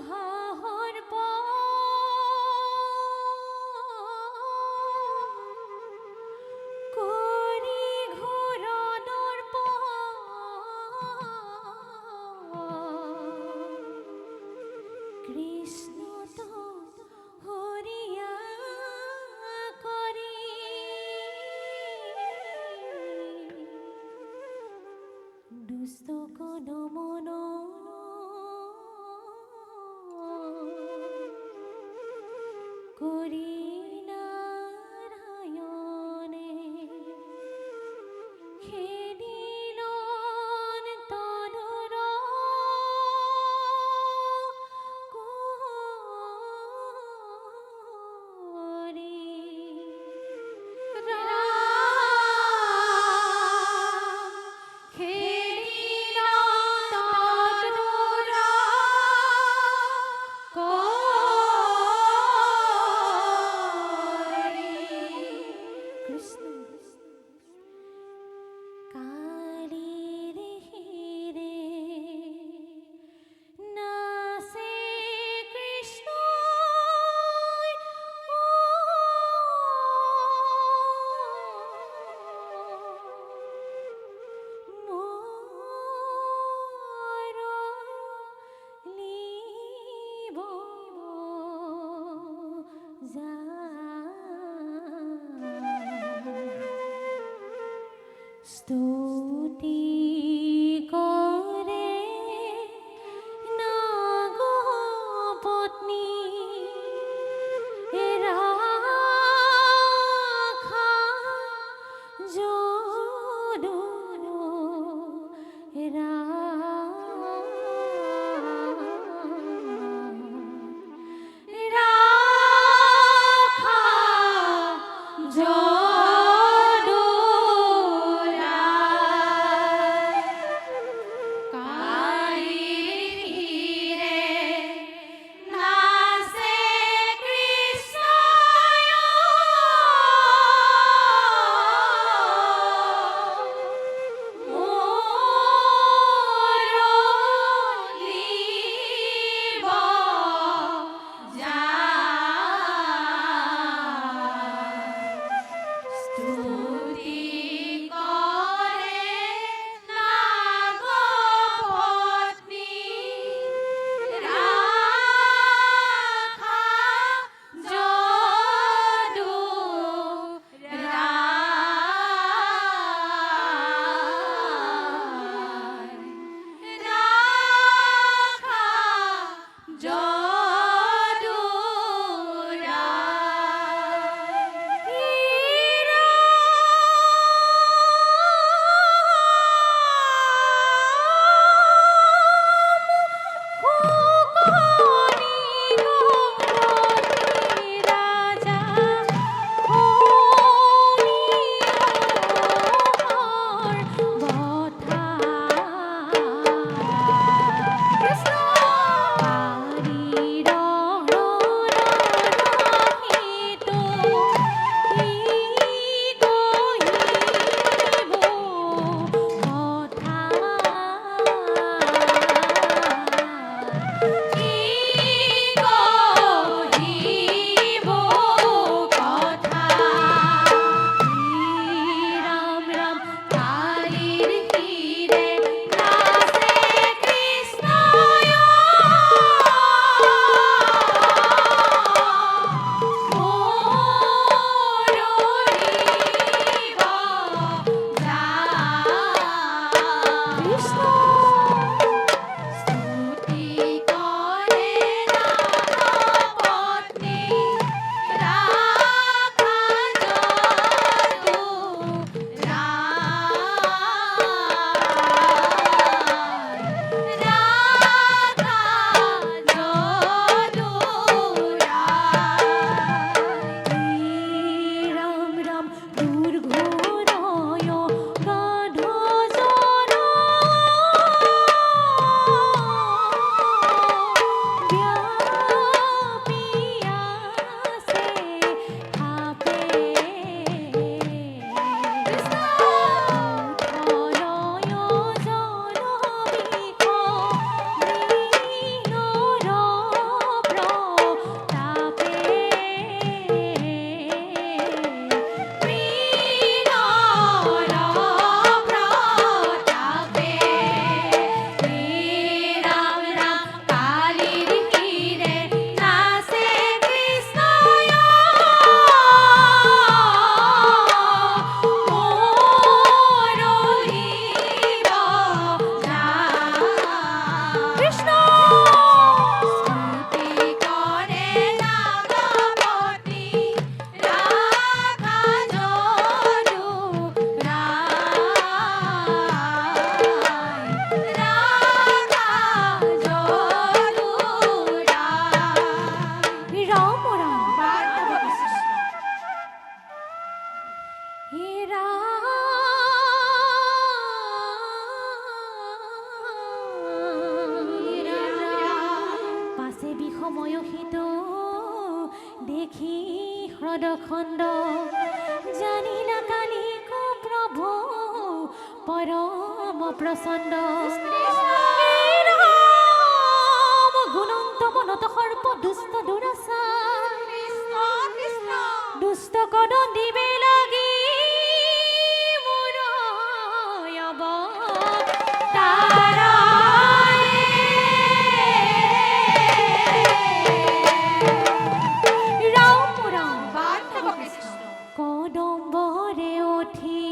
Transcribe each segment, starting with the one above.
হাহর করি ঘোরানোর কৃষ্ণ তো হরিয়া করি দুস্থ কোন মন করি নারায়ণে খেলিলন তনুর করি খেলিলন তনুর কৃষ্ণ কালীর হিরে নাসে কৃষ্ণ লিব যা স্তুতি করে নাগপত্নী রাখা যদুর রাখা দখণ্ড জানিলা কালিক প্রভু পরম প্রচণ্ড গুণন্ত মনত সর্প দুষ্ট দুৰাচাৰ দুষ্ট কদন দিবে লাগি মোৰ কদম্বৰে উঠি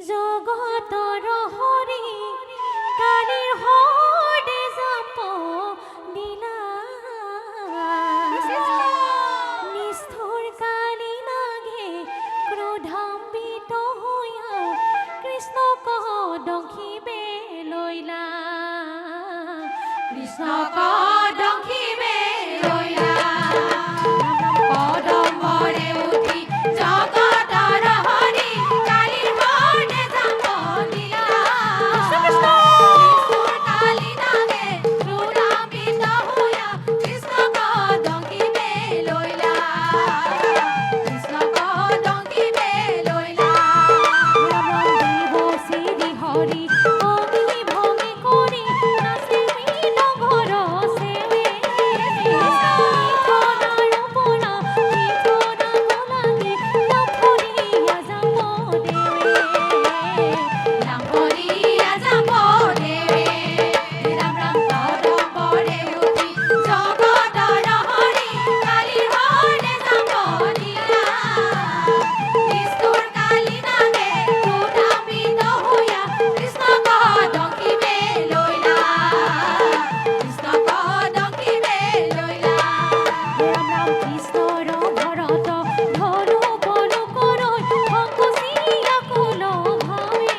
জগতৰ হৰি কালিৰ হৰ্দে জাপ দিলা নিষ্ঠুৰ কালি নাগে ক্ৰোধাম্বিত হৈয়া কৃষ্ণক দংখিবে লৈলা কৃষ্ণক দংখিবে লৈলা কদম্বৰে উঠি জগতৰ হৰি কালিৰ হৰ্দে জাপ দিলা নিষ্ঠুৰ কালি নাগে ক্ৰোধাম্বিত হৈয়া কৃষ্ণক দংখিবে লৈলা কৃষ্ণক দংখিবে লৈলা দেৱ শ্ৰী হৰি অগ্নি ভঙি কৰি নাচে নগৰ সেৱে ইথনাৰ পৰা সিথনাব লাগি লাম্ভৰিয়া যাব দেৱে লাম্ভৰিয়া যাব দেৱে ৰাম ৰাম কদম্বৰে উঠি জগতৰ হৰি কালিৰ হৰ্দে জাপ দিলা নিষ্ঠুৰ কালি নাগে ক্ৰোধাম্বিত হৈয়া কৃষ্ণক দংখিবে লৈলা কৃষ্ণক দংখিবে লৈলা ৰাম ৰাম কৃষ্ণৰ ভৰত ধৰু বলো কৰৈ সংকোচিয়া কুল ভাৱে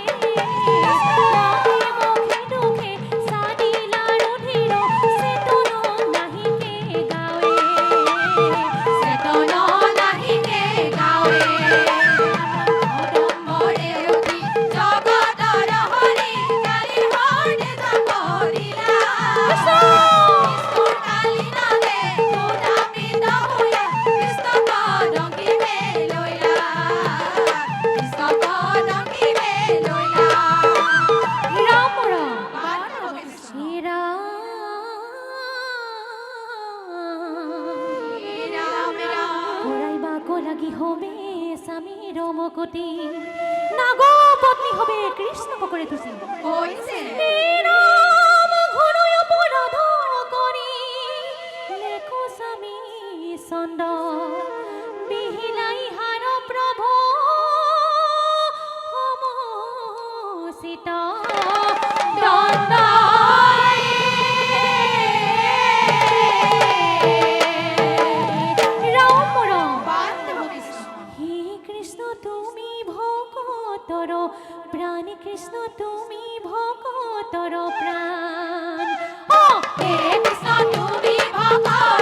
মুখে দুখে চাদিলা ৰুধিৰ চেতন নাহিকে গাৱে চেতন নাহিকে গাৱে কদম্বৰে উঠি জগতৰ হৰি কালিৰ হৰ্দে জাপ দিলা নিষ্ঠুৰ কালি নাগে ক্ৰোধাম্বিত হৈয়া কৃষ্ণক দংখিবে লৈলা কৃষ্ণক দংখিবে লৈলা ৰাম ৰাম শ্ৰী ৰাম কৰাইবাক লাগি হবে স্বামীৰ মকতি নাগ পত্নী হবে কৃষ্ণক করে তুচি রাম ঘনয় অপরাধ কৰি লেখো স্বামী চন্দ বিহিলাই হার প্ৰভু সমচিত দণ্ড ৰাম ৰাম হে কৃষ্ণ তুমি ভকতৰ প্ৰাণ কৃষ্ণ তুমি ভকতৰ প্ৰাণ হে কৃষ্ণ তুমি ভকতৰ